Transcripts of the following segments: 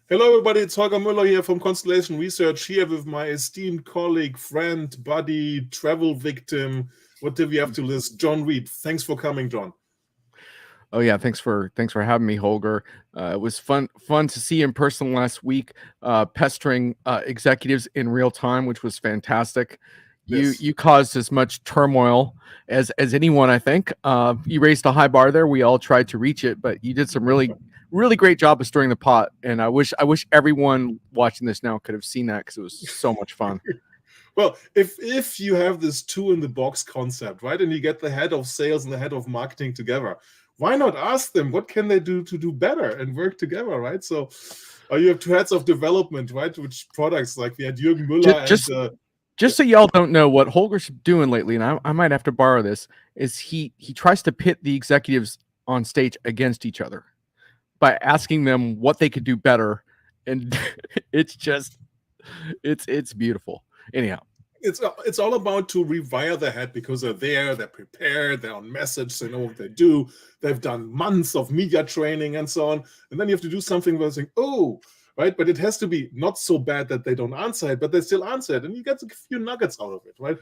Hello, everybody. It's Holger Mueller here from Constellation Research, here with my esteemed colleague, friend, buddy, travel victim. What did we have to list? John Reed. Thanks for coming, John. Oh yeah, thanks for having me, Holger. It was fun to see you in person last week, pestering executives in real time, which was fantastic. Yes. You caused as much turmoil as anyone, I think. You raised a high bar there. We all tried to reach it, but you did some really great job of stirring the pot. And I wish everyone watching this now could have seen that because it was so much fun. Well, if you have this two in the box concept, right, and you get the head of sales and the head of marketing together, why not ask them what can they do to do better and work together, right? So you have two heads of development, right? Which products, like we had Jürgen Müller Just so y'all don't know what Holger's doing lately, and I might have to borrow this, is he tries to pit the executives on stage against each other by asking them what they could do better, and it's beautiful. Anyhow, it's all about to rewire the head because they're prepared, they're on message, they know what they do, they've done months of media training and so on, and then you have to do something where saying, oh, right, but it has to be not so bad that they don't answer it, but they still answer it, and you get a few nuggets out of it, right?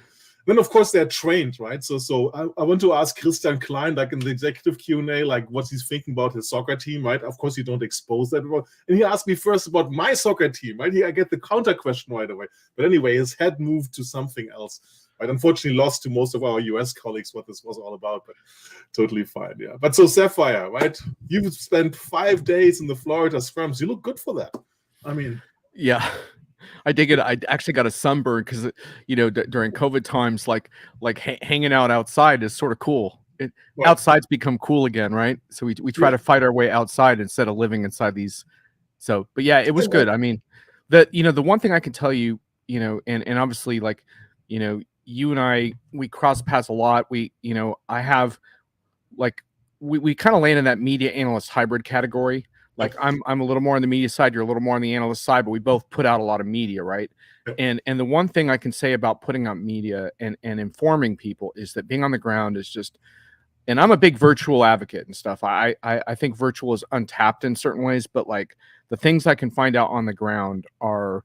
Then of course they're trained, right? So I want to ask Christian Klein, like in the executive Q&A, like what he's thinking about his soccer team, right? Of course you don't expose that, and he asked me first about my soccer team, right? I get the counter question right away, but anyway, his head moved to something else, right? Unfortunately, lost to most of our US colleagues what this was all about, but totally fine, yeah. But so Sapphire, right? You spent 5 days in the Florida scrums. You look good for that. I mean, yeah. I dig it. I actually got a sunburn because, during COVID times, like hanging out outside is sort of cool. Outside's become cool again, right? So we try to fight our way outside instead of living inside these. So, but yeah, it was good. I mean, the one thing I can tell you, and obviously, like, you and I, we cross paths a lot. I have, like, we kind of land in that media analyst hybrid category. Like I'm a little more on the media side, you're a little more on the analyst side, but we both put out a lot of media, right? And the one thing I can say about putting out media and informing people is that being on the ground is just, and I'm a big virtual advocate and stuff. I think virtual is untapped in certain ways, but like the things I can find out on the ground are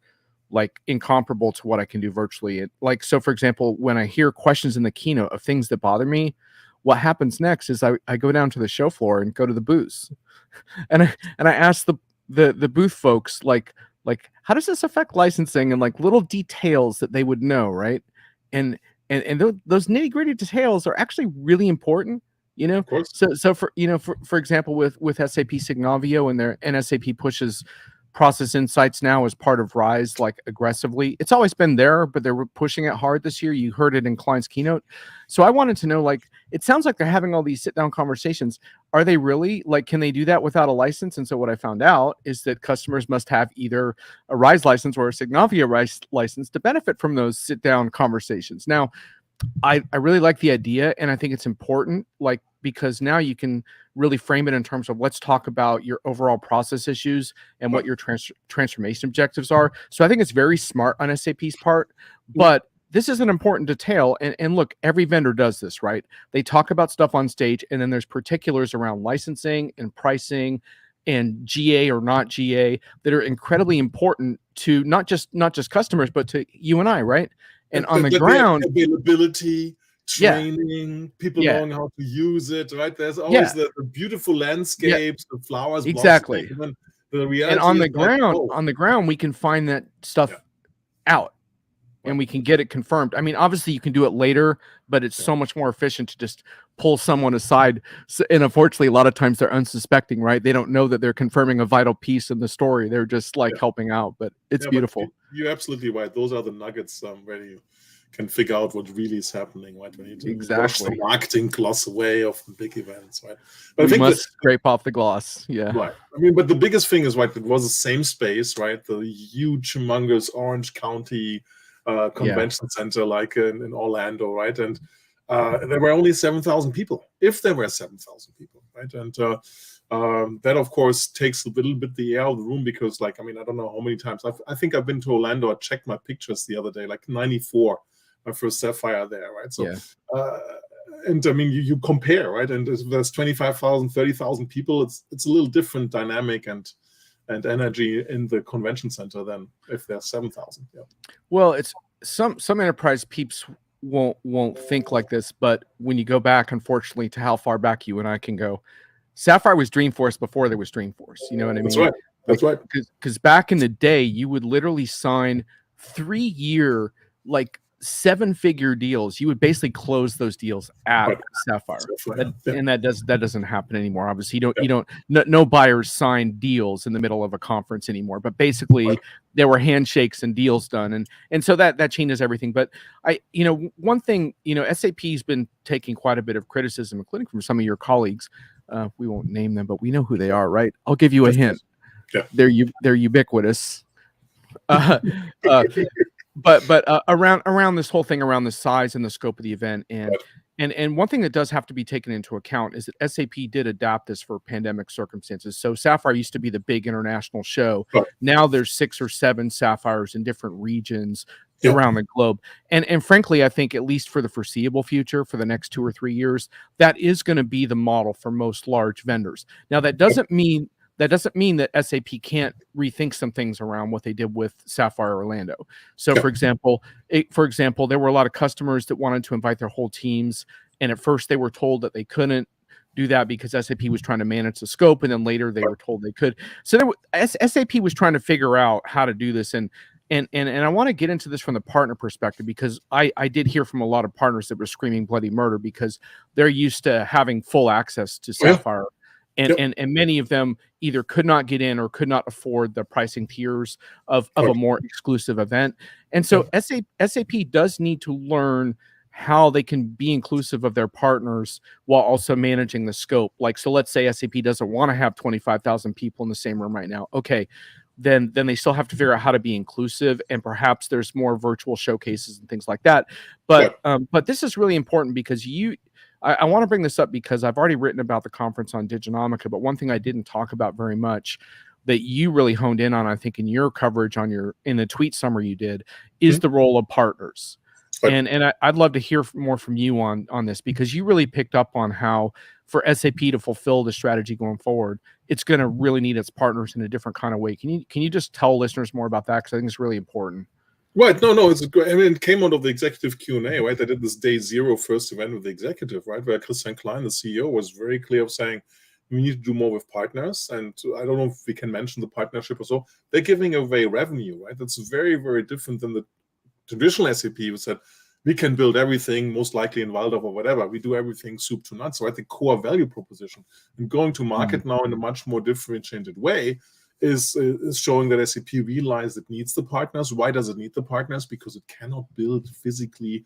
like incomparable to what I can do virtually. Like, so for example, when I hear questions in the keynote of things that bother me, what happens next is I go down to the show floor and go to the booths. And I asked the booth folks like how does this affect licensing, and like little details that they would know, right? And those nitty-gritty details are actually really important, Of course. So for example, with SAP Signavio and SAP pushes process insights now as part of RISE, like aggressively. It's always been there, but they're pushing it hard this year. You heard it in Klein's keynote. So I wanted to know, like, it sounds like they're having all these sit down conversations. Are they really, like, can they do that without a license? And so what I found out is that customers must have either a RISE license or a Signavio RISE license to benefit from those sit down conversations. Now, I really like the idea, and I think it's important, like, because now you can really frame it in terms of let's talk about your overall process issues and what your transformation objectives are. So I think it's very smart on SAP's part, but this is an important detail. And look, every vendor does this, right? They talk about stuff on stage, and then there's particulars around licensing and pricing and GA or not GA that are incredibly important to not just customers, but to you and I, right? And on the ground, availability, training, people knowing how to use it, right? There's always the beautiful landscapes, the flowers, exactly. Blossom, the reality. And on the ground, on the ground, we can find that stuff out, and we can get it confirmed. I mean, obviously, you can do it later, but it's so much more efficient to just pull someone aside. And unfortunately, a lot of times they're unsuspecting, right? They don't know that they're confirming a vital piece in the story. They're just like helping out, but it's beautiful. You're absolutely right. Those are the nuggets where you can figure out what really is happening, right? When you wash the marketing gloss away of the big events, right? But I think must scrape off the gloss, right. I mean, but the biggest thing is, right, it was the same space, right? The huge, humongous Orange County convention center, like in Orlando, right? And there were only 7,000 people, if there were 7,000 people, right? And that, of course, takes a little bit the air out of the room because, like, I mean, I don't know how many times. I think I've been to Orlando. I checked my pictures the other day, like 94, my first Sapphire there, right? So, and I mean, you compare, right? And there's 25,000, 30,000 people. It's a little different dynamic, and and energy in the convention center than if there's 7,000. Yeah. Well, it's some enterprise peeps won't think like this, but when you go back, unfortunately, to how far back you and I can go, Sapphire was Dreamforce before there was Dreamforce. You know what I mean? That's right. That's right. Because back in the day, you would literally sign 3-year, like 7-figure deals. You would basically close those deals at Sapphire, and that doesn't happen anymore. Obviously, no buyers sign deals in the middle of a conference anymore. But basically, there were handshakes and deals done, and so that changes everything. But one thing, SAP's been taking quite a bit of criticism, including from some of your colleagues. We won't name them, but we know who they are, right? I'll give you a hint. Yeah. They're ubiquitous. But around this whole thing, around the size and the scope of the event, and one thing that does have to be taken into account is that SAP did adapt this for pandemic circumstances. So Sapphire used to be the big international show. Now there's 6 or 7 Sapphires in different regions around the globe. And frankly, I think at least for the foreseeable future, for the next 2 or 3 years, that is going to be the model for most large vendors. Now, that doesn't mean that SAP can't rethink some things around what they did with Sapphire Orlando. So, for example, there were a lot of customers that wanted to invite their whole teams, and at first they were told that they couldn't do that because SAP was trying to manage the scope, and then later they were told they could. So SAP was trying to figure out how to do this, and I want to get into this from the partner perspective, because I did hear from a lot of partners that were screaming bloody murder because they're used to having full access to Sapphire. And many of them either could not get in or could not afford the pricing tiers of a more exclusive event. And so SAP does need to learn how they can be inclusive of their partners while also managing the scope. Like, so let's say SAP doesn't want to have 25,000 people in the same room right now. Okay, then they still have to figure out how to be inclusive, and perhaps there's more virtual showcases and things like that. But this is really important because I want to bring this up because I've already written about the conference on Diginomica, but one thing I didn't talk about very much that you really honed in on, I think, in your coverage in the tweet summary you did, is the role of partners. And I'd love to hear more from you on this, because you really picked up on how for SAP to fulfill the strategy going forward, it's going to really need its partners in a different kind of way. Can you just tell listeners more about that? Because I think it's really important. Right. No, it's great. I mean, it came out of the executive Q&A, right? I did this day 0 first event with the executive, right? Where Christian Klein, the CEO, was very clear of saying, we need to do more with partners. And I don't know if we can mention the partnership or so. They're giving away revenue, right? That's very, very different than the traditional SAP, who said, we can build everything, most likely in Waldorf or whatever. We do everything soup to nuts. So I think core value proposition and going to market now in a much more differentiated way is showing that SAP realized it needs the partners. Why does it need the partners? Because it cannot build physically,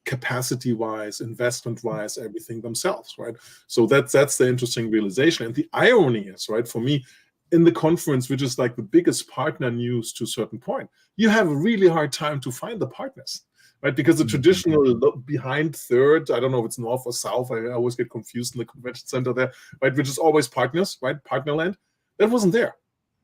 capacity-wise, investment-wise, everything themselves, right? So that's the interesting realization. And the irony is, right, for me, in the conference, which is like the biggest partner news to a certain point, you have a really hard time to find the partners, right? Because the traditional behind third, I don't know if it's north or south, I always get confused in the convention center there, right? Which is always partners, right? Partnerland. That wasn't there.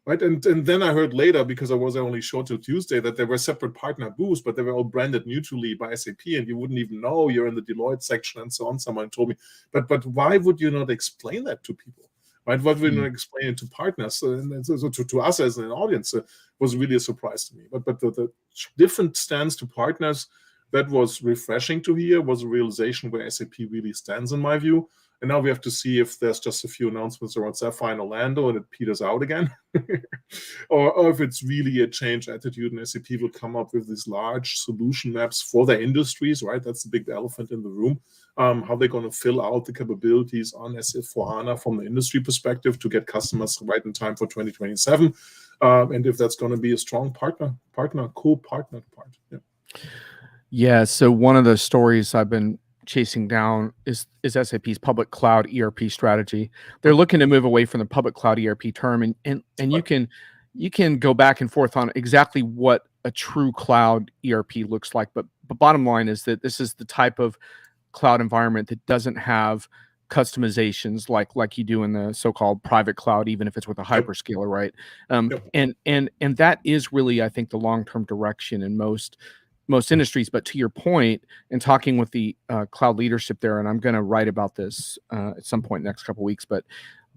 Right, and then I heard later, because I was only short till Tuesday, that there were separate partner booths, but they were all branded neutrally by SAP, and you wouldn't even know you're in the Deloitte section and so on. Someone told me, but why would you not explain that to people? Right? Why would you not explain it to partners? And so to us as an audience was really a surprise to me. But the different stance to partners, that was refreshing to hear, was a realization where SAP really stands, in my view. And now we have to see if there's just a few announcements around Sapphire and Orlando and it peters out again, or if it's really a changed attitude and SAP will come up with these large solution maps for their industries, right? That's the big elephant in the room. How they're going to fill out the capabilities on S/4HANA from the industry perspective to get customers right in time for 2027. And if that's going to be a strong co-partnered part. Yeah. So one of the stories I've been chasing down is SAP's public cloud ERP strategy. They're looking to move away from the public cloud ERP term, and you can go back and forth on exactly what a true cloud ERP looks like. But bottom line is that this is the type of cloud environment that doesn't have customizations like you do in the so-called private cloud, even if it's with a hyperscaler, right? And that is really, I think, the long-term direction in most industries. But to your point, and talking with the cloud leadership there, and I'm going to write about this at some point next couple of weeks, but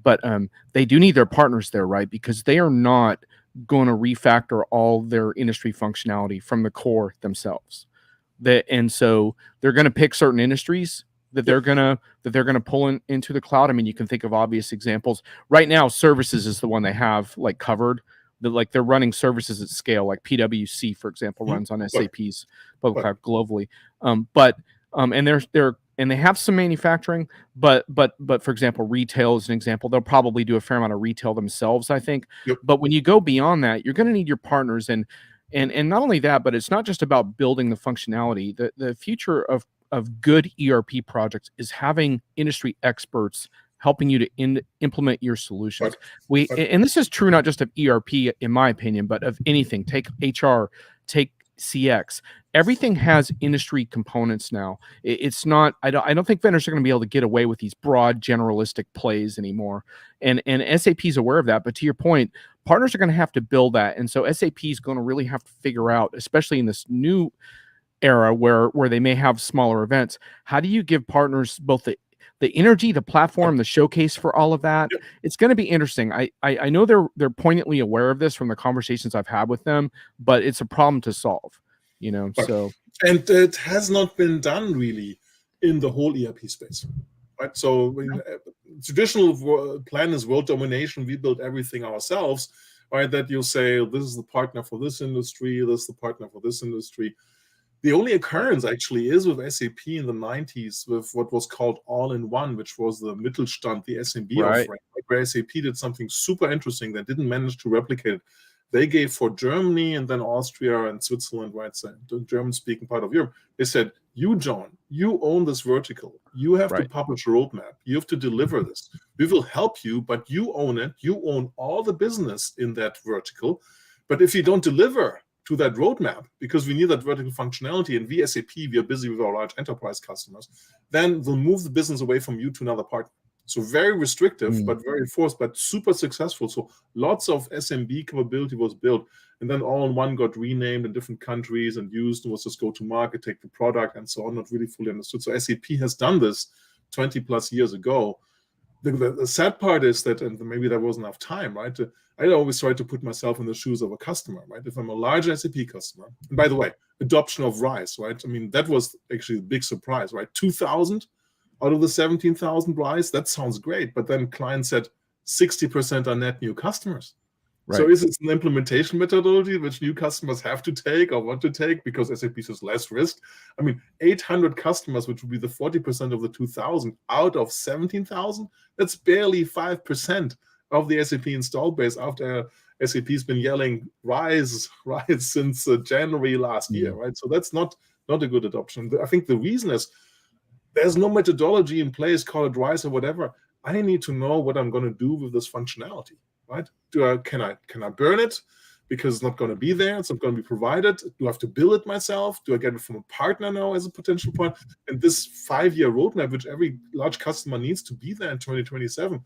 but they do need their partners there, right? Because they are not going to refactor all their industry functionality from the core themselves. And so they're going to pick certain industries that they're gonna pull into the cloud. I mean, you can think of obvious examples. Right now, services is the one they have like covered. They're running services at scale, like PwC, for example, runs on SAP's public cloud globally. And they have some manufacturing, but for example, retail is an example. They'll probably do a fair amount of retail themselves, I think. But when you go beyond that, you're going to need your partners, and not only that, but it's not just about building the functionality. The future of good ERP projects is having industry experts helping you to implement your solutions. And this is true not just of ERP, in my opinion, but of anything. Take HR, take CX. Everything has industry components now. It's not. I don't think vendors are going to be able to get away with these broad, generalistic plays anymore. And SAP is aware of that. But to your point, partners are going to have to build that. And so SAP is going to really have to figure out, especially in this new era where they may have smaller events, how do you give partners both the energy, the platform, the showcase for all of that? It's going to be interesting. I know they're poignantly aware of this from the conversations I've had with them, but it's a problem to solve, so. And it has not been done really in the whole ERP space, right? So traditional plan is world domination. We build everything ourselves, right? That you say, this is the partner for this industry, this is the partner for this industry. The only occurrence actually is with SAP in the 90s with what was called all-in-one, which was the Mittelstand, the SMB offering, where SAP did something super interesting that didn't manage to replicate it. They gave for Germany and then Austria and Switzerland, right, so the German-speaking part of Europe, they said, you, Jon, you own this vertical. You have to publish a roadmap. You have to deliver this. We will help you, but you own it. You own all the business in that vertical. But if you don't deliver to that roadmap, because we need that vertical functionality, and we SAP, we are busy with our large enterprise customers, then we'll move the business away from you to another partner. So very restrictive, but very forced, but super successful. So lots of SMB capability was built, and then all-in-one got renamed in different countries and used and was just go to market, take the product, and so on, not really fully understood. So SAP has done this 20 plus years ago. The sad part is that, and maybe there wasn't enough time, right? I always try to put myself in the shoes of a customer, right? If I'm a large SAP customer, and by the way, adoption of RISE, right? I mean, that was actually a big surprise, right? 2,000 out of the 17,000 RISE, that sounds great. But then clients said 60% are net new customers. So is it an implementation methodology which new customers have to take or want to take because SAP says less risk? I mean, 800 customers, which would be the 40% of the 2,000 out of 17,000, that's barely 5% of the SAP install base after SAP's been yelling RISE since January last year, right? So that's not a good adoption. I think the reason is there's no methodology in place, call it RISE or whatever. I need to know what I'm going to do with this functionality, right? Can I burn it because it's not going to be there? It's not going to be provided. Do I have to build it myself? Do I get it from a partner now as a potential partner? And this 5-year roadmap, which every large customer needs to be there in 2027,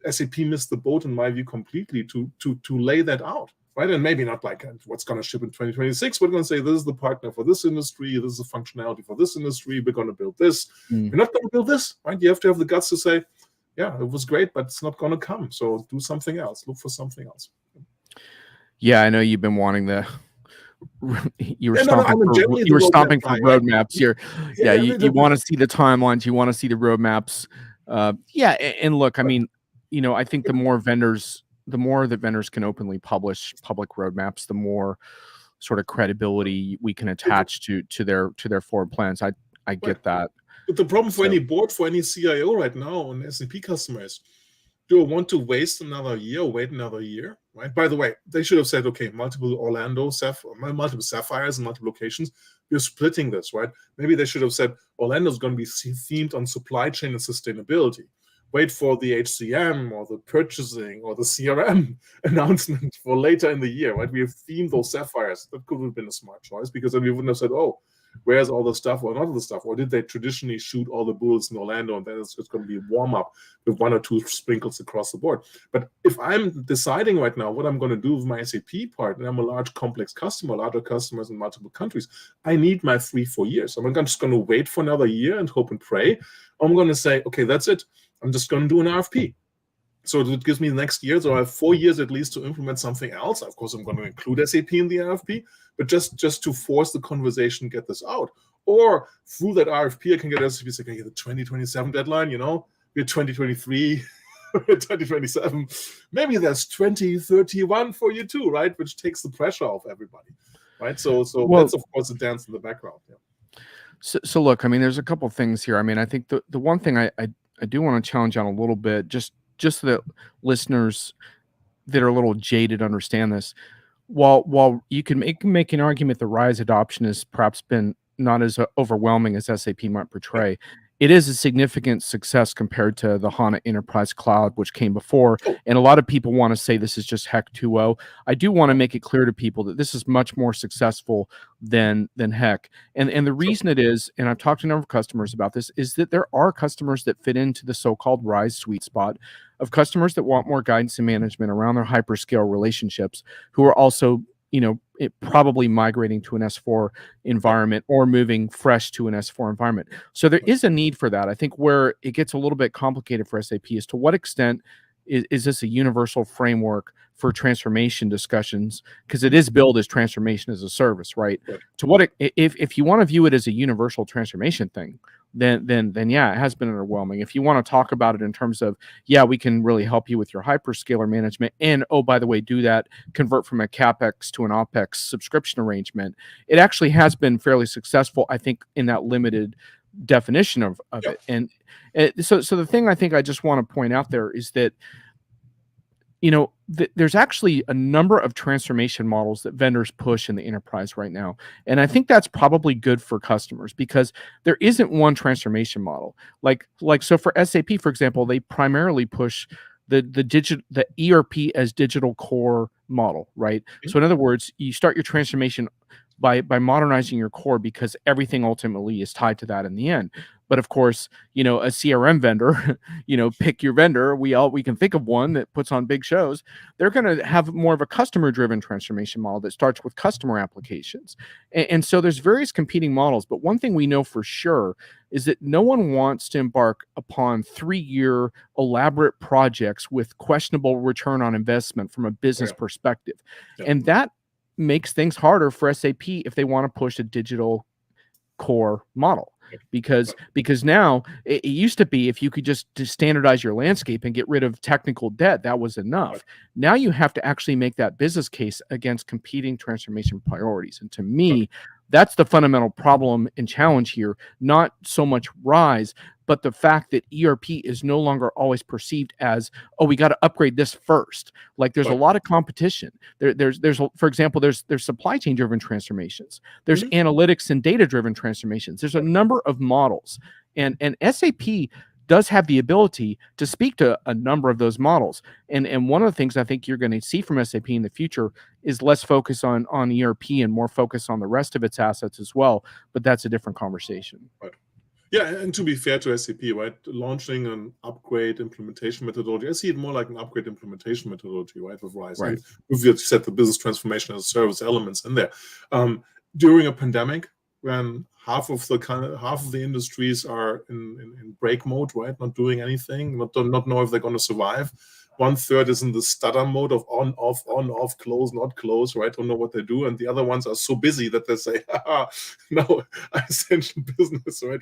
SAP missed the boat in my view completely to lay that out, right? And maybe not like what's going to ship in 2026. We're going to say this is the partner for this industry. This is the functionality for this industry. We're going to build this. We're not going to build this, right? You have to have the guts to say, yeah, it was great, but it's not going to come. So do something else. Look for something else. Yeah, I know you've been wanting you were stomping for roadmaps here. You want to see the timelines. You want to see the roadmaps. And look, I mean, I think the more that vendors can openly publish public roadmaps, the more sort of credibility we can attach to their forward plans. I get that. But the problem for any board, for any CIO right now on SAP customers, do I want to waste another year or wait another year, right? By the way, they should have said, okay, multiple Sapphires in multiple locations. We're splitting this, right? Maybe they should have said Orlando is going to be themed on supply chain and sustainability. Wait for the HCM or the purchasing or the CRM announcement for later in the year, right? We have themed those Sapphires. That could have been a smart choice because then we wouldn't have said, oh, where's all the stuff or not all the stuff? Or did they traditionally shoot all the bullets in Orlando and then it's just going to be a warm-up with 1 or 2 sprinkles across the board? But if I'm deciding right now what I'm going to do with my SAP part, and I'm a large complex customer, larger customers in multiple countries, I need my 3-4 years. So I'm just going to wait for another year and hope and pray. I'm going to say, okay, that's it. I'm just going to do an RFP. So it gives me the next year. So I have 4 years at least to implement something else. Of course, I'm going to include SAP in the RFP, but just to force the conversation, get this out. Or through that RFP, I can get SAP say, okay, the 2027 deadline, we're 2023, we're 2027. Maybe there's 2031 for you too, right? Which takes the pressure off everybody, right? So Well, that's, of course, a dance in the background. Yeah. So look, I mean, there's a couple things here. I mean, I think the one thing I do want to challenge on a little bit, just so that listeners that are a little jaded understand this. While you can make an argument the RISE adoption has perhaps been not as overwhelming as SAP might portray, it is a significant success compared to the HANA Enterprise Cloud, which came before. Oh. And a lot of people want to say this is just HEC 2.0. I do want to make it clear to people that this is much more successful than HEC. And the reason it is, and I've talked to a number of customers about this, is that there are customers that fit into the so-called RISE sweet spot of customers that want more guidance and management around their hyperscale relationships, who are also, probably migrating to an S4 environment or moving fresh to an S4 environment. So there is a need for that. I think where it gets a little bit complicated for SAP is to what extent is this a universal framework for transformation discussions? Because it is billed as transformation as a service, right? To what if you want to view it as a universal transformation thing, then yeah, it has been underwhelming. If you want to talk about it in terms of, yeah, we can really help you with your hyperscaler management, and oh, by the way, do that, convert from a CapEx to an OpEx subscription arrangement, it actually has been fairly successful, I think, in that limited definition of it. And so the thing I think I just want to point out there is that, there's actually a number of transformation models that vendors push in the enterprise right now. And I think that's probably good for customers because there isn't one transformation model. So for SAP, for example, they primarily push the ERP as digital core model, right? So in other words, you start your transformation by modernizing your core because everything ultimately is tied to that in the end. But of course, a CRM vendor, pick your vendor. We can think of one that puts on big shows. They're going to have more of a customer-driven transformation model that starts with customer applications. And so there's various competing models. But one thing we know for sure is that no one wants to embark upon 3-year elaborate projects with questionable return on investment from a business perspective. And that makes things harder for SAP if they want to push a digital core model. Because now it used to be if you could just standardize your landscape and get rid of technical debt, that was enough. Now you have to actually make that business case against competing transformation priorities. And to me, that's the fundamental problem and challenge here, not so much RISE, but the fact that ERP is no longer always perceived as, oh, we got to upgrade this first. Like there's a lot of competition. There's for example, there's supply chain driven transformations. There's analytics and data driven transformations. There's a number of models, and SAP does have the ability to speak to a number of those models. And one of the things I think you're going to see from SAP in the future is less focus on ERP and more focus on the rest of its assets as well. But that's a different conversation. Right. Yeah, and to be fair to SAP, right, launching an upgrade implementation methodology, I see it more like an upgrade implementation methodology, right, with RISE. Right. We've set the business transformation as a service elements in there. During a pandemic, when half of the industries are in break mode, right, not doing anything, not know if they're going to survive. 1/3 is in the stutter mode of on, off, close, not close, right? Don't know what they do. And the other ones are so busy that they say, no, essential business, right?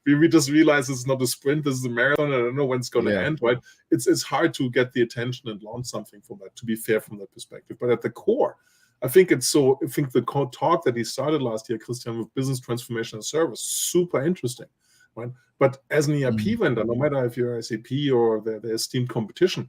We just realize it's not a sprint, this is a marathon. I don't know when it's going to end, right? It's hard to get the attention and launch something from that, to be fair from that perspective. But at the core, I think the talk that he started last year, Christian, with business transformation and service, super interesting, right? But as an ERP vendor, no matter if you're SAP or the esteemed competition,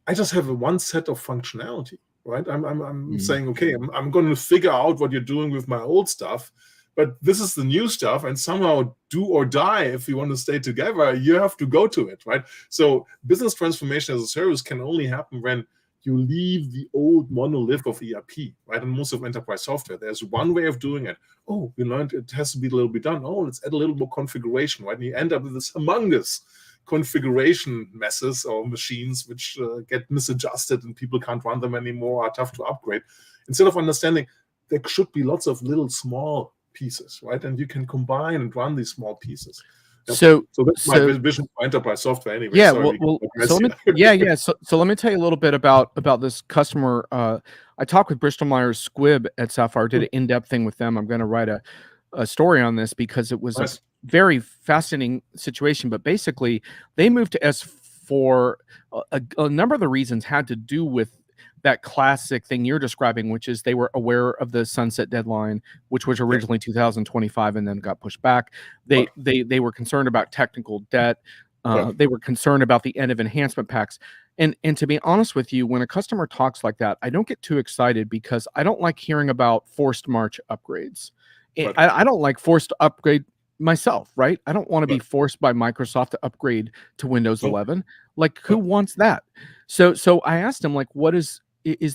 I just have one set of functionality, right? I'm saying, okay, I'm going to figure out what you're doing with my old stuff, but this is the new stuff, and somehow do or die, if you want to stay together, you have to go to it, right? So business transformation as a service can only happen when you leave the old monolith of ERP, right? And most of enterprise software, there's one way of doing it. Oh, we learned it has to be a little bit done. Oh, let's add a little more configuration, right? And you end up with this humongous configuration messes or machines which get misadjusted and people can't run them anymore, are tough to upgrade. Instead of understanding there should be lots of little small pieces, right? And you can combine and run these small pieces. Yep. So So that's my vision for enterprise software anyway. yeah, Sorry, so let me so let me tell you a little bit about this customer. I talked with Bristol Myers Squibb at Sapphire, did an in-depth thing with them. I'm going to write a story on this because it was Nice. a very fascinating situation. But basically, they moved to S4. A number of the reasons had to do with that classic thing you're describing, which is they were aware of the sunset deadline, which was originally 2025 and then got pushed back. They were concerned about technical debt. They were concerned about the end of enhancement packs. And to be honest with you, when a customer talks like that, I don't get too excited because I don't like hearing about forced March upgrades. I don't like forced upgrade myself, right? I don't want to be forced by Microsoft to upgrade to Windows 11. Like, who wants that? So I asked him, like, what is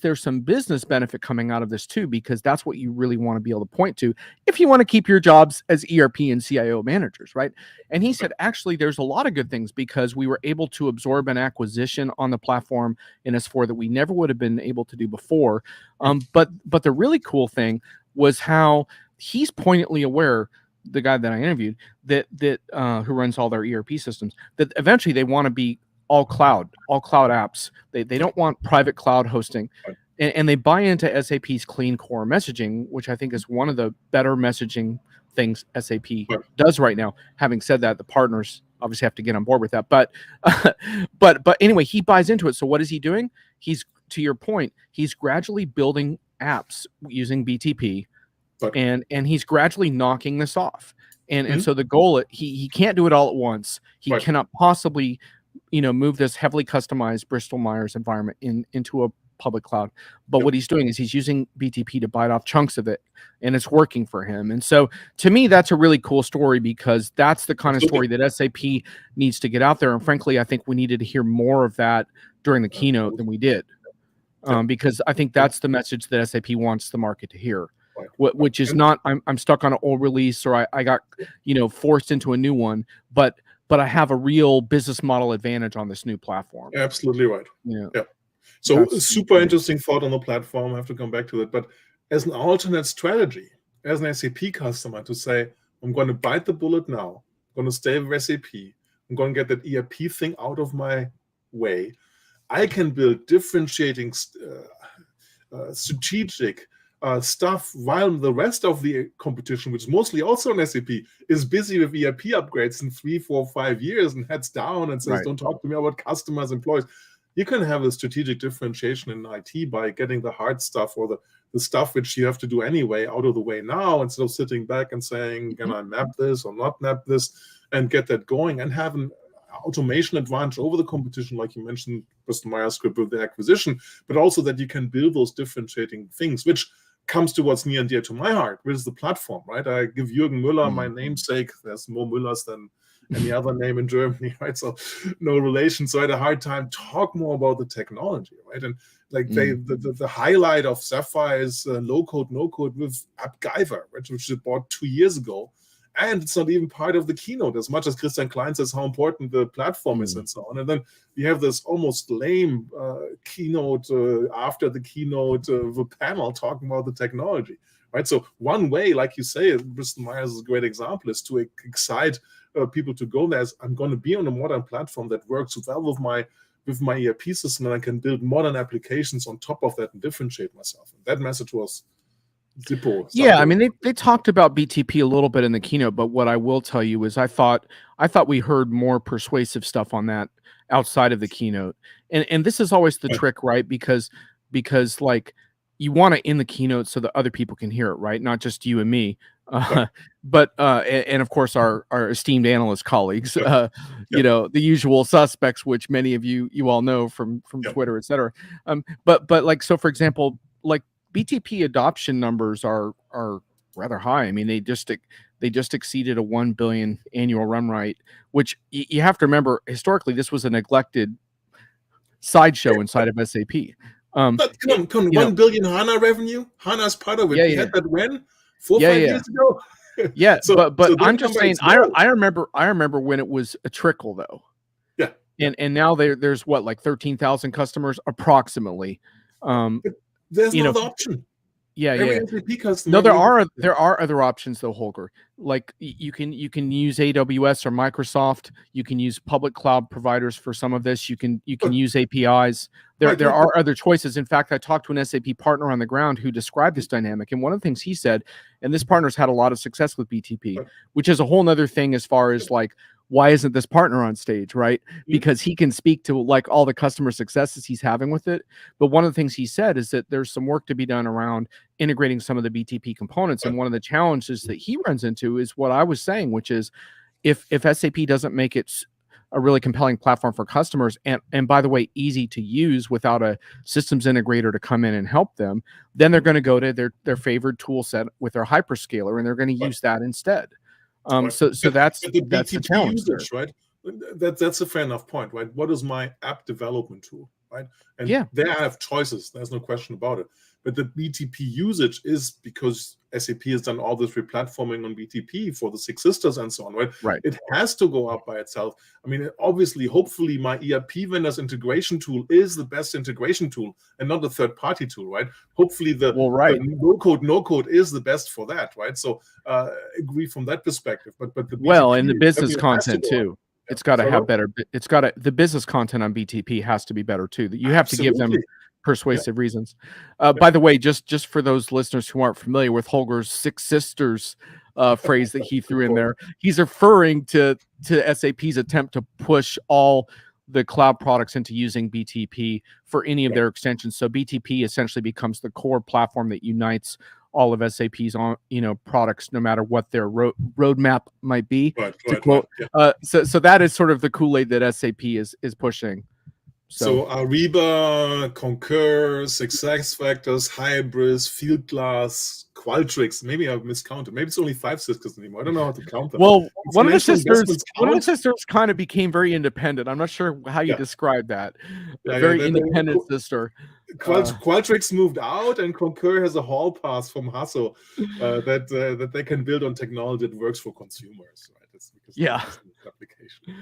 there some business benefit coming out of this too? Because that's what you really want to be able to point to if you want to keep your jobs as ERP and CIO managers, right? And he said, actually, there's a lot of good things because we were able to absorb an acquisition on the platform in S4 that we never would have been able to do before. But the really cool thing was how he's poignantly aware, the guy that I interviewed, that who runs all their ERP systems, that eventually they want to be all cloud apps. They don't want private cloud hosting. And they buy into SAP's clean core messaging, which I think is one of the better messaging things SAP does right now. Having said that, the partners obviously have to get on board with that. But anyway, he buys into it. So what is he doing? He's, to your point, he's gradually building apps using BTP, and he's gradually knocking this off. And so the goal, he can't do it all at once. He cannot possibly move this heavily customized Bristol Myers environment into a public cloud. But what he's doing is he's using BTP to bite off chunks of it, and it's working for him. And so to me, that's a really cool story because that's the kind of story that SAP needs to get out there. And frankly, I think we needed to hear more of that during the keynote than we did. Because I think that's the message that SAP wants the market to hear. Which is not, I'm stuck on an old release, or I got forced into a new one, but I have a real business model advantage on this new platform. Absolutely right. Yeah. So super interesting thought on the platform. I have to come back to that. But as an alternate strategy, as an SAP customer, to say, I'm going to bite the bullet now, I'm going to stay with SAP, I'm going to get that ERP thing out of my way. I can build differentiating strategic stuff while the rest of the competition, which is mostly also in SAP, is busy with ERP upgrades in 3, 4, 5 years and heads down and says, don't talk to me about customers, employees. You can have a strategic differentiation in IT by getting the hard stuff or the stuff which you have to do anyway out of the way now, instead of sitting back and saying, can I map this or not map this, and get that going and have an automation advantage over the competition, like you mentioned, Bristol Myers Squibb with the acquisition, but also that you can build those differentiating things, which comes to what's near and dear to my heart, which is the platform, right? I give Jürgen Müller my namesake. There's more Müllers than any other name in Germany, right? So no relation. So I had a hard time talk more about the technology, right? And like the highlight of Sapphire is low code, no code with AppGyver, right? Which they bought 2 years ago. And it's not even part of the keynote, as much as Christian Klein says how important the platform is and so on. And then you have this almost lame keynote after the keynote, the panel talking about the technology, right? So one way, like you say, Bristol Myers is a great example, is to excite people to go there. I'm going to be on a modern platform that works well with my ERP system, and I can build modern applications on top of that and differentiate myself. And that message was Zippo. Yeah, I mean, they talked about BTP a little bit in the keynote, but what I will tell you is I thought we heard more persuasive stuff on that outside of the keynote. And this is always the trick, right? Because like you want to end the keynote so that other people can hear it, right? Not just you and me. But and of course our esteemed analyst colleagues, the usual suspects, which many of you all know from Twitter, etc. But like, so for example, like BTP adoption numbers are rather high. I mean, they just exceeded a 1 billion annual run rate, which you have to remember, historically, this was a neglected sideshow inside of SAP. But come on, 1 billion HANA revenue? HANA's part of it. We had that when? 4 or 5 years ago? Yeah, so I'm just saying, I remember when it was a trickle, though. Yeah. And now there's what, like 13,000 customers approximately. There's no other option. Yeah, Every yeah. SAP customer. No, there are other options though, Holger. Like you can use AWS or Microsoft. You can use public cloud providers for some of this. You can use APIs. There are other choices. In fact, I talked to an SAP partner on the ground who described this dynamic, and one of the things he said, and this partner's had a lot of success with BTP, which is a whole nother thing as far as like, why isn't this partner on stage, right? Because he can speak to like all the customer successes he's having with it. But one of the things he said is that there's some work to be done around integrating some of the BTP components. And one of the challenges that he runs into is what I was saying, which is if SAP doesn't make it a really compelling platform for customers, and by the way, easy to use without a systems integrator to come in and help them, then they're going to go to their favored tool set with their hyperscaler, and they're going to use that instead. So that's the BTP challenge usage, right? That's a fair enough point, right? What is my app development tool, right? And there I have choices. There's no question about it. But the BTP usage is because SAP has done all this replatforming on BTP for the Six Sisters and so on, right? Right. It has to go up by itself. I mean, obviously, hopefully, my ERP vendor's integration tool is the best integration tool and not a third-party tool, right? Hopefully, the no-code, no-code is the best for that, right? So, agree from that perspective. But the BTP, and the business content too. It's got to have better. The business content on BTP has to be better too. That you have to give them persuasive reasons. By the way, just for those listeners who aren't familiar with Holger's Six Sisters phrase that he threw in there, he's referring to SAP's attempt to push all the cloud products into using BTP for any of their extensions. So BTP essentially becomes the core platform that unites all of SAP's products, no matter what their roadmap might be. So that is sort of the Kool-Aid that SAP is pushing. So Ariba, Concur, SuccessFactors, Hybris, Fieldglass, Qualtrics. Maybe I've miscounted. Maybe it's only 5 systems anymore. I don't know how to count them. Well, one of the sisters kind of became very independent. I'm not sure how you describe that. Very independent sister. Qualtrics moved out, and Concur has a hall pass from Hasso that they can build on technology that works for consumers. Right? That's because application.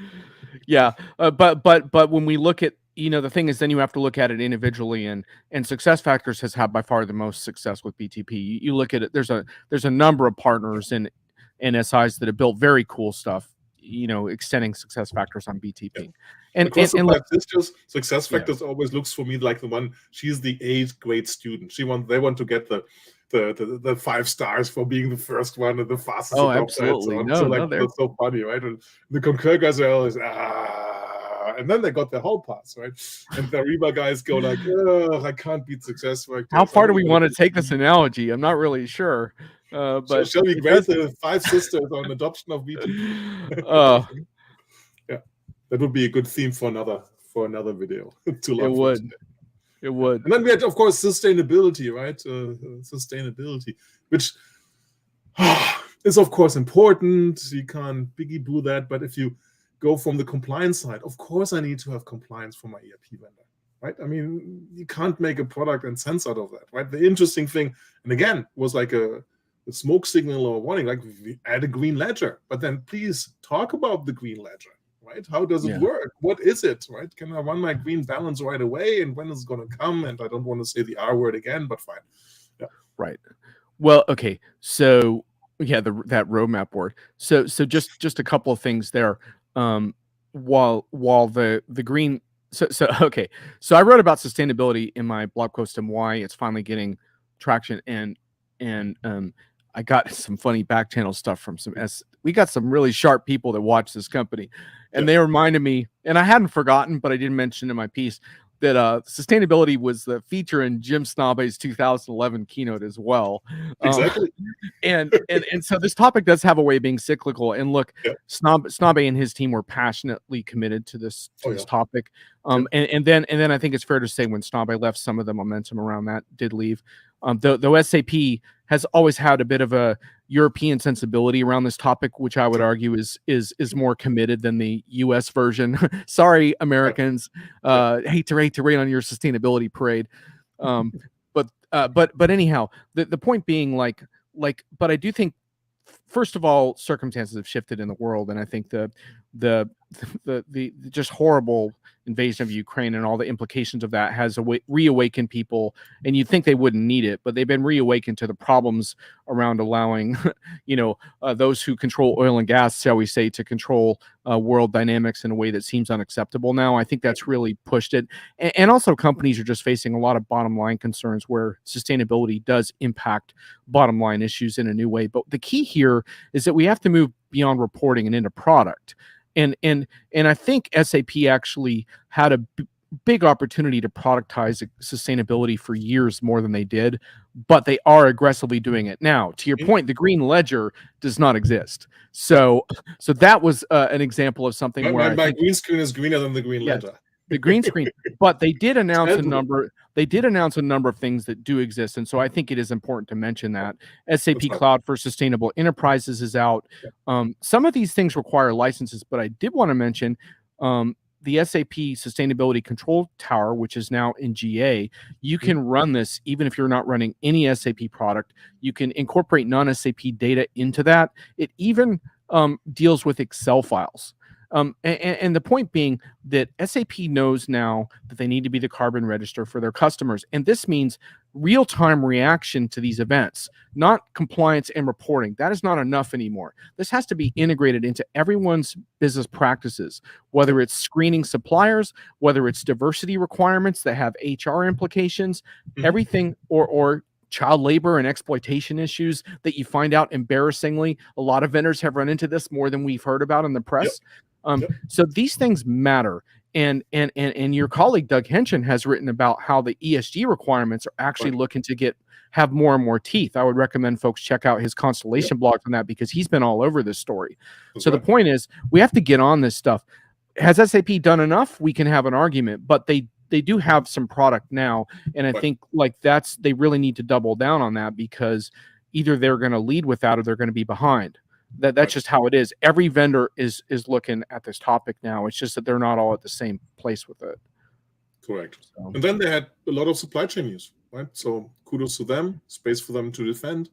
But when we look at the thing is, then you have to look at it individually, and SuccessFactors has had by far the most success with BTP. You look at it. There's a number of partners and SIs that have built very cool stuff. Extending SuccessFactors on BTP, and SuccessFactors always looks for me like the one. She's the 8th grade student. They want to get the 5 stars for being the first one and the fastest. Oh, absolutely! That's so funny, right? And the Concur guys are always and then they got the whole pass, right? And the Ariba guys go like, I can't beat SuccessFactors. How far do we want to take this analogy? I'm not really sure. But shall we grade the 5 sisters on adoption of BTP? That would be a good theme for another video. It would. And then we had, of course, sustainability, right? Sustainability, which is, of course, important. You can't biggie-boo that. But if you go from the compliance side, of course, I need to have compliance for my ERP vendor, right? I mean, you can't make a product and sense out of that, right? The interesting thing, and again, was like a smoke signal or warning, like we add a green ledger, but then please talk about the green ledger, right? How does it work? What is it, right? Can I run my green balance right away? And when is it going to come? And I don't want to say the R word again, but fine. Yeah. Right. Well, okay. So that roadmap board. So just a couple of things there. While the green. So I wrote about sustainability in my blog post and why it's finally getting traction, and I got some funny back channel stuff from we got some really sharp people that watch this company, and they reminded me, and I hadn't forgotten, but I didn't mention in my piece that sustainability was the feature in Jim Snabe's 2011 keynote as well. Exactly. And so this topic does have a way of being cyclical. And look, Snabe and his team were passionately committed to this topic. And then I think it's fair to say when Snabe left, some of the momentum around that did leave. Though SAP has always had a bit of a European sensibility around this topic, which I would argue is more committed than the US version. Sorry, Americans. Hate to rain on your sustainability parade. But anyhow, the point being but I do think, first of all, circumstances have shifted in the world, and I think the the just horrible invasion of Ukraine and all the implications of that has reawakened people, and you'd think they wouldn't need it, but they've been reawakened to the problems around allowing, those who control oil and gas, shall we say, to control world dynamics in a way that seems unacceptable now. I think that's really pushed it. And also companies are just facing a lot of bottom line concerns where sustainability does impact bottom line issues in a new way. But the key here is that we have to move beyond reporting and into product. And I think SAP actually had a big opportunity to productize sustainability for years more than they did, but they are aggressively doing it now. To your point, the green ledger does not exist. So that was an example of something where my green screen is greener than the green ledger. The green screen, but they did announce a number. They did announce a number of things that do exist, and so I think it is important to mention that SAP Cloud for Sustainable Enterprises is out. Some of these things require licenses, but I did want to mention the SAP Sustainability Control Tower, which is now in GA. You can run this even if you're not running any SAP product. You can incorporate non-SAP data into that. It even deals with Excel files. And the point being that SAP knows now that they need to be the carbon register for their customers. And this means real-time reaction to these events, not compliance and reporting. That is not enough anymore. This has to be integrated into everyone's business practices, whether it's screening suppliers, whether it's diversity requirements that have HR implications, everything, or child labor and exploitation issues that you find out embarrassingly. A lot of vendors have run into this more than we've heard about in the press. So these things matter. And your colleague Doug Henschen has written about how the ESG requirements are actually looking to have more and more teeth. I would recommend folks check out his Constellation blog on that because he's been all over this story. So the point is, we have to get on this stuff. Has SAP done enough? We can have an argument, but they do have some product now, and I think they really need to double down on that because either they're going to lead with that or they're going to be behind. That's just how it is. Every vendor is looking at this topic now. It's just that they're not all at the same place with it. Correct. So. And then they had a lot of supply chain news, right? So kudos to them. Space for them to defend.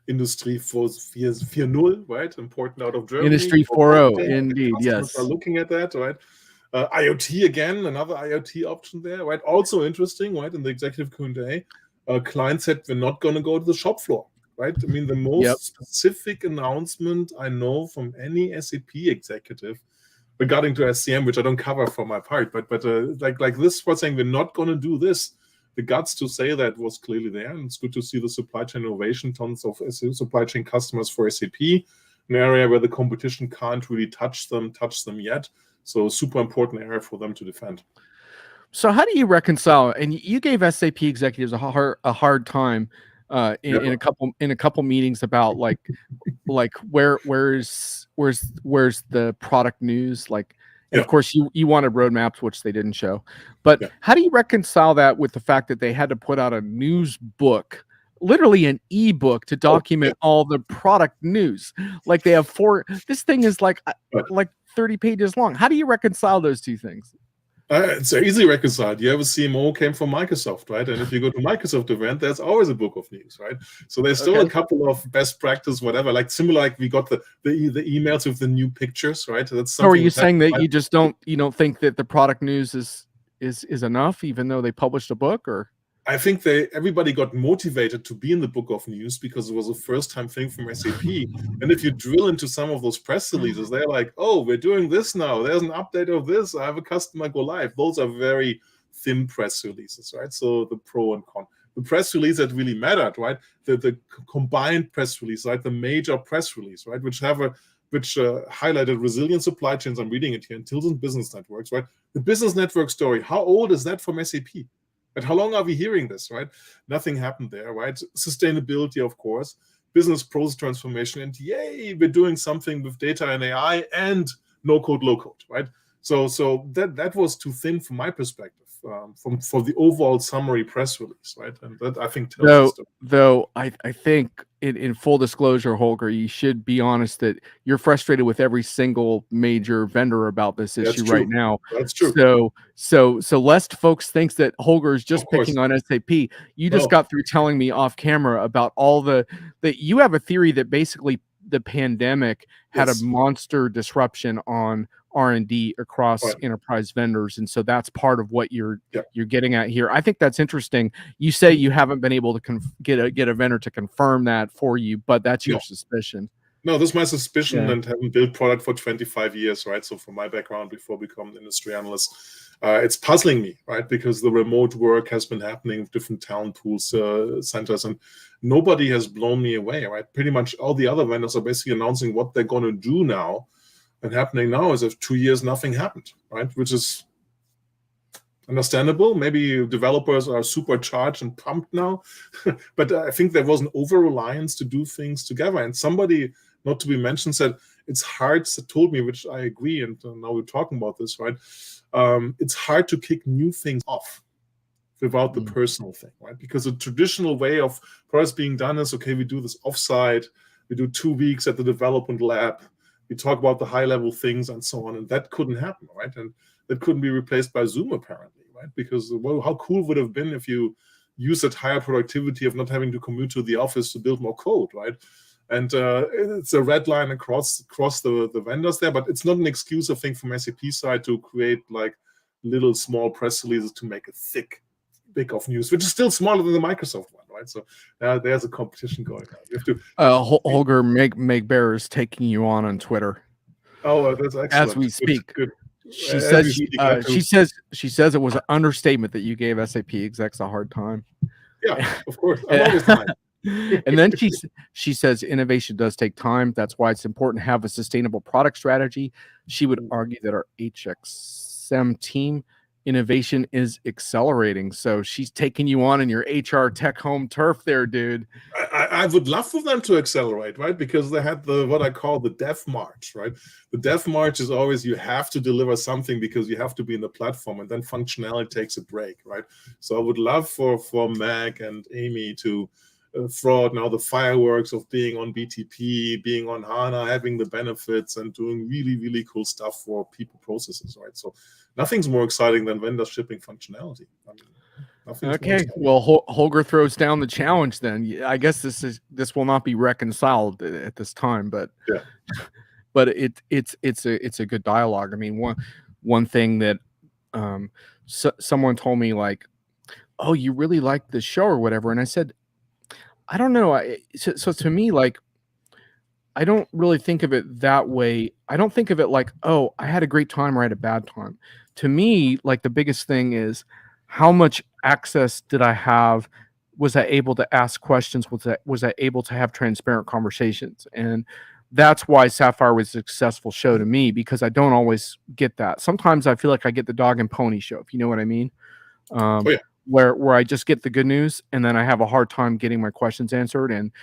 Industry 4.0, right? Important out of Germany. Industry 4.0, indeed, yes. Are looking at that, right? IoT again, another IoT option there, right? Also interesting, right? In the executive Q&A, client said we're not going to go to the shop floor. Right, I mean the most specific announcement I know from any SAP executive regarding to SCM, which I don't cover for my part, but like this was saying we're not going to do this. The guts to say that was clearly there, and it's good to see the supply chain innovation, tons of supply chain customers for SAP, an area where the competition can't really touch them yet. So super important area for them to defend. So how do you reconcile? And you gave SAP executives a hard time. In a couple meetings about like where's the product news, and of course you wanted roadmaps, which they didn't show, but how do you reconcile that with the fact that they had to put out a news book, literally an ebook, to document all the product news? Like they have this thing is like 30 pages long. How do you reconcile those two things? It's easily reconciled. You have a CMO came from Microsoft, right? And if you go to Microsoft event, there's always a book of news, right? So there's still a couple of best practice, whatever, similar, like we got the emails with the new pictures, right? That's something. So are you saying that you just don't think that the product news is enough, even though they published a book? Or I think everybody got motivated to be in the book of news because it was a first-time thing from SAP. And if you drill into some of those press releases, they're like, oh, we're doing this now. There's an update of this. I have a customer go live. Those are very thin press releases, right? So the pro and con. The press release that really mattered, right? The combined press release, right? The major press release, right? Which highlighted resilient supply chains. I'm reading it here. Intelligent business networks, right? The business network story. How old is that from SAP? And how long are we hearing this, right? Nothing happened there, right? Sustainability, of course, business process transformation, and yay, we're doing something with data and AI and no-code, low-code, right? So that was too thin from my perspective, for the overall summary press release, right? And that, I think, though I think in full disclosure, Holger, you should be honest that you're frustrated with every single major vendor about this issue right now. That's true. So lest folks thinks that Holger is just picking on SAP, you just got through telling me off camera about all that you have a theory that basically the pandemic had a monster disruption on R&D across Right. enterprise vendors, and so that's part of what you're Yeah. getting at here. I think that's interesting. You say you haven't been able to get a vendor to confirm that for you, but that's your No. suspicion. No, this is my suspicion, Yeah. and having built product for 25 years, right? So from my background before becoming an industry analyst, it's puzzling me, right? Because the remote work has been happening with different talent pools, centers, and nobody has blown me away, right? Pretty much all the other vendors are basically announcing what they're going to do now, and happening now is if 2 years nothing happened, right? Which is understandable. Maybe developers are supercharged and pumped now, but I think there was an over-reliance to do things together. And somebody, not to be mentioned, said it's hard, told me, which I agree, and now we're talking about this, right? It's hard to kick new things off without the personal thing, right? Because the traditional way of products being done is, okay, we do this offsite, we do 2 weeks at the development lab, we talk about the high-level things and so on, and that couldn't happen, right? And that couldn't be replaced by Zoom, apparently, right? Because, well, how cool would it have been if you use that higher productivity of not having to commute to the office to build more code, right? And it's a red line across the vendors there, but it's not an excuse, I think, from SAP side to create like little small press releases to make a thick, big of news, which is still smaller than the Microsoft one, right? So there's a competition going on. You have to. Holger Mueller is taking you on Twitter. Oh, that's excellent. As we speak. Good. She says she says it was an understatement that you gave SAP execs a hard time. Yeah, of course. I'm always fine. And then she says innovation does take time. That's why it's important to have a sustainable product strategy. She would argue that our HXM team innovation is accelerating. So she's taking you on in your HR tech home turf there, dude. I would love for them to accelerate, right? Because they had what I call the dev march, right? The dev march is always you have to deliver something because you have to be in the platform, and then functionality takes a break, right? So I would love for Meg and Amy to fraud now the fireworks of being on BTP, being on HANA, having the benefits, and doing really, really cool stuff for people processes, right? So nothing's more exciting than vendors shipping functionality. I mean, okay, well, Holger throws down the challenge then. I guess this will not be reconciled at this time, but yeah. But it's a good dialogue. I mean, one thing that someone told me, like, oh, you really like the show or whatever, and I said, I don't know. So to me, like, I don't really think of it that way. I don't think of it like, oh, I had a great time or I had a bad time. To me, like, the biggest thing is how much access did I have? Was I able to ask questions? Was I able to have transparent conversations? And that's why Sapphire was a successful show to me, because I don't always get that. Sometimes I feel like I get the dog and pony show, if you know what I mean. Oh, yeah. Where I just get the good news and then I have a hard time getting my questions answered. And,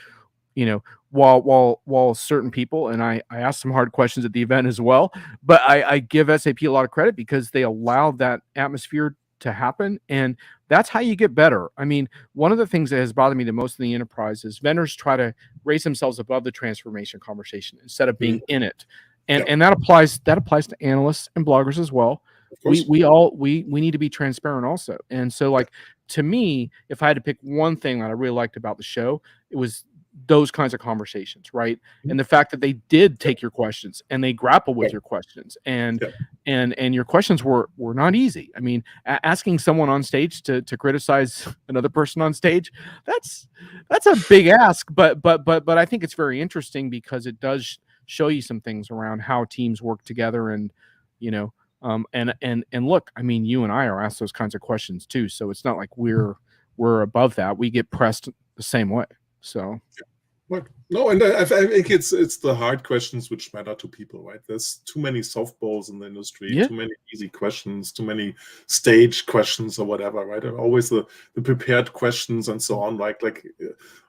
you know, while certain people, and I asked some hard questions at the event as well, but I give SAP a lot of credit because they allow that atmosphere to happen. And that's how you get better. I mean, one of the things that has bothered me the most in the enterprise is vendors try to raise themselves above the transformation conversation instead of being in it. And that applies to analysts and bloggers as well. We need to be transparent also. And so, like, to me, if I had to pick one thing that I really liked about the show, it was those kinds of conversations, right? And the fact that they did take your questions and they grapple with your questions, and your questions were not easy. I mean, asking someone on stage to criticize another person on stage, that's a big ask, but I think it's very interesting because it does show you some things around how teams work together. And, you know, and look, I mean, you and I are asked those kinds of questions too, so it's not like we're above that. We get pressed the same way. So, no, and I think it's the hard questions which matter to people, right? There's too many softballs in the industry, too many easy questions, too many stage questions or whatever, right? And always the prepared questions and so on. Like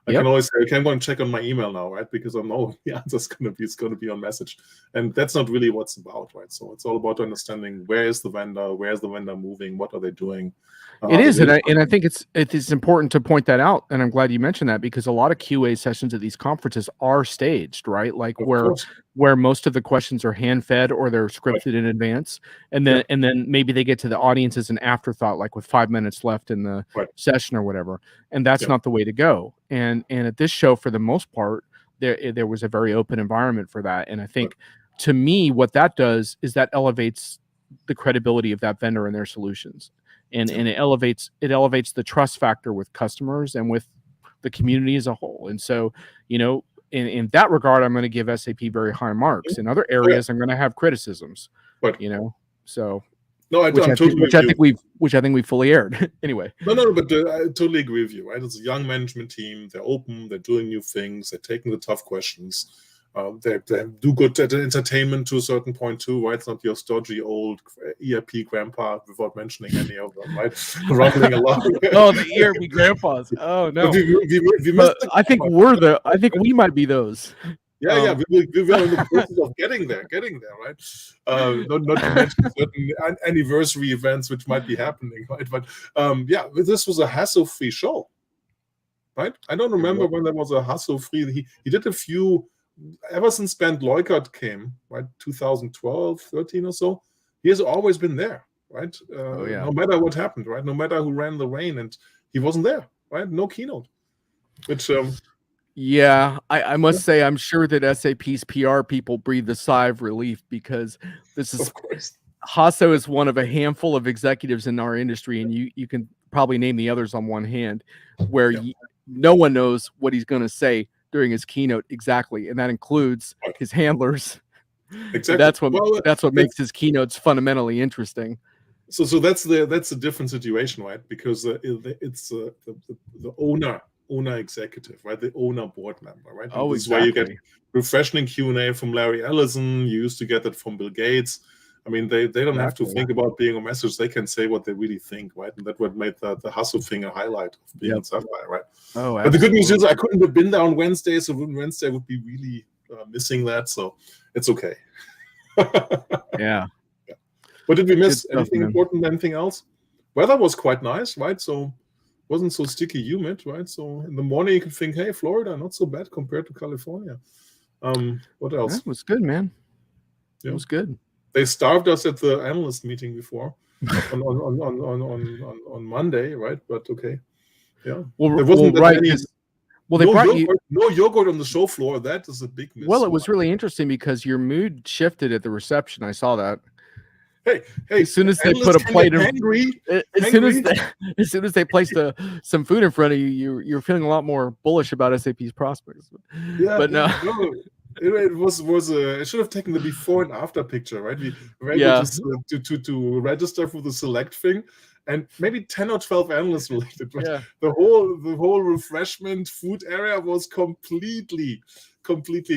I can always say, okay, I'm going to check on my email now, right? Because I know the answer's going to be on message, and that's not really what's about, right? So it's all about understanding where is the vendor moving, what are they doing. It is, and I think it's important to point that out, and I'm glad you mentioned that, because a lot of QA sessions at these conferences are staged, right? Like where most of the questions are hand-fed or they're scripted in advance, and then maybe they get to the audience as an afterthought, like with 5 minutes left in the session or whatever, and that's not the way to go. And at this show, for the most part, there was a very open environment for that, and I think to me, what that does is that elevates the credibility of that vendor and their solutions, and it elevates the trust factor with customers and with the community as a whole. And so, in that regard, I'm going to give SAP very high marks. In other areas, I'm going to have criticisms. But so no, I think we fully aired anyway. No, but I totally agree with you. Right, it's a young management team. They're open. They're doing new things. They're taking the tough questions. They do good entertainment to a certain point too, right? It's not your stodgy old ERP grandpa, without mentioning any of them, right? Rumbling along. Oh, the ERP grandpas. Oh no. I think we might be those. Yeah, we were in the process of getting there, right? Not to mention certain anniversary events which might be happening, right? But this was a hassle-free show, right? I don't remember when there was a hassle-free. He did a few. Ever since Bernd Leukert came, right, 2012, 13 or so, he has always been there, right? No matter what happened, right? No matter who ran the rain, and he wasn't there, right? No keynote. Which, I must say, I'm sure that SAP's PR people breathed a sigh of relief, because this is, of course, Hasso is one of a handful of executives in our industry, and you can probably name the others on one hand, where no one knows what he's going to say during his keynote exactly, and that includes his handlers. Exactly. That's what makes his keynotes fundamentally interesting. So that's a different situation, right? Because it's the owner executive, right? The owner board member, right? Oh, this is why you get refreshing Q&A from Larry Ellison. You used to get that from Bill Gates. I mean, they don't have to think about being a message. They can say what they really think, right? And that's what made the hustle thing a highlight of being in Sapphire, right? Oh, absolutely. But the good news is I couldn't have been there on Wednesday, so Wednesday would be really missing that. So it's okay. Yeah. What did we miss? Anything important? Anything else? Weather was quite nice, right? So wasn't so sticky humid, right? So in the morning you could think, hey, Florida, not so bad compared to California. What else? That was good, man. It was good. They starved us at the analyst meeting before on Monday, right? But okay, yeah. Well, there wasn't right. They brought no yogurt on the show floor. That is a big miss. Well, it was really interesting because your mood shifted at the reception. I saw that. Hey! As soon as they put a plate in, as soon as they placed some food in front of you, you're feeling a lot more bullish about SAP's prospects. Yeah, but no. It was I should have taken the before and after picture, right? We were able to register for the select thing, and maybe 10 or 12 analysts related. But the whole refreshment food area was completely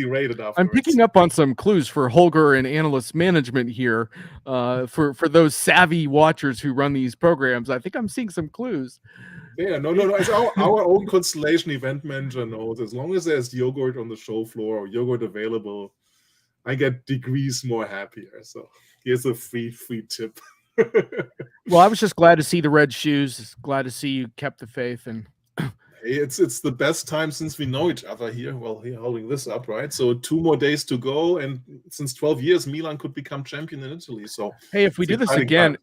raided afterwards. I'm picking up on some clues for Holger and analyst management here. For those savvy watchers who run these programs, I think I'm seeing some clues. Yeah, no. It's our own Constellation event manager knows. As long as there's yogurt on the show floor or yogurt available, I get degrees more happier. So here's a free tip. Well, I was just glad to see the red shoes. Glad to see you kept the faith. And it's the best time since we know each other here. Well, here holding this up, right? So 2 more days to go, and since 12 years, Milan could become champion in Italy. So hey, if we do this again,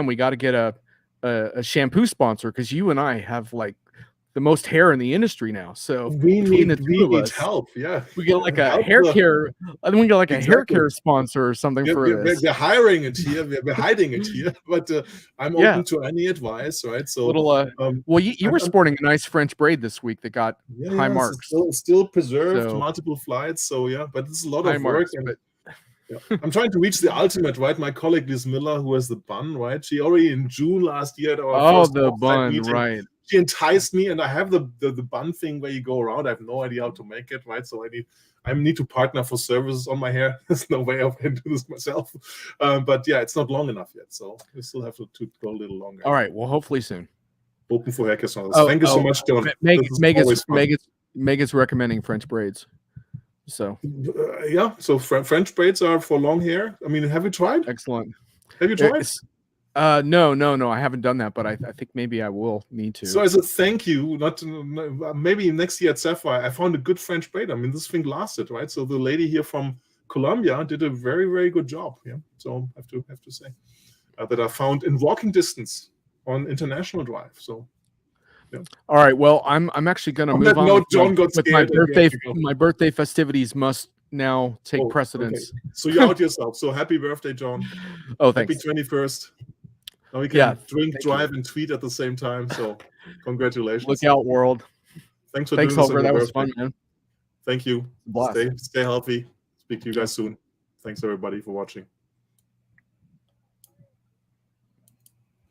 we got to get a shampoo sponsor, because you and I have like the most hair in the industry now. So we need help. Yeah, we get like a hair care. I think we get like a hair care sponsor or something for this. We're hiring it here. We're hiding it here. But I'm open to any advice. Right. So well, you were sporting a nice French braid this week that got high marks. Still preserved, multiple flights. So yeah, but it's a lot of work. I'm trying to reach the ultimate, right? My colleague Liz Miller, who has the bun, right? She already in June last year at our first bun meeting, right? She enticed me, and I have the bun thing where you go around. I have no idea how to make it, right? So I need to partner for services on my hair. There's no way I can do this myself. But yeah, it's not long enough yet, so we still have to go a little longer. All right, well, hopefully soon. Open for haircuts. Thank you so much, Jon. Megan's recommending French braids. So so French braids are for long hair. I mean, have you tried? Excellent. Have you tried? No, I haven't done that, but I think maybe I will need to. So as a thank you, maybe next year at Sapphire, I found a good French braid. I mean, this thing lasted, right? So the lady here from Colombia did a very, very good job. Yeah, so I have to say that I found in walking distance on International Drive. So. Yeah. All right. Well, I'm actually going to move on. Jon got with my birthday festivities must now take Oh, okay. precedence. So you out yourself. So happy birthday, John. Oh, Happy thanks. 21st. Now we can Yeah, drink, thank drive, and tweet at the same time. So congratulations. Look out, world. Thanks for Thanks, doing this on Holger. your That was birthday. fun, man. Thank you. Blast. Stay healthy. Speak to you guys soon. Thanks everybody for watching.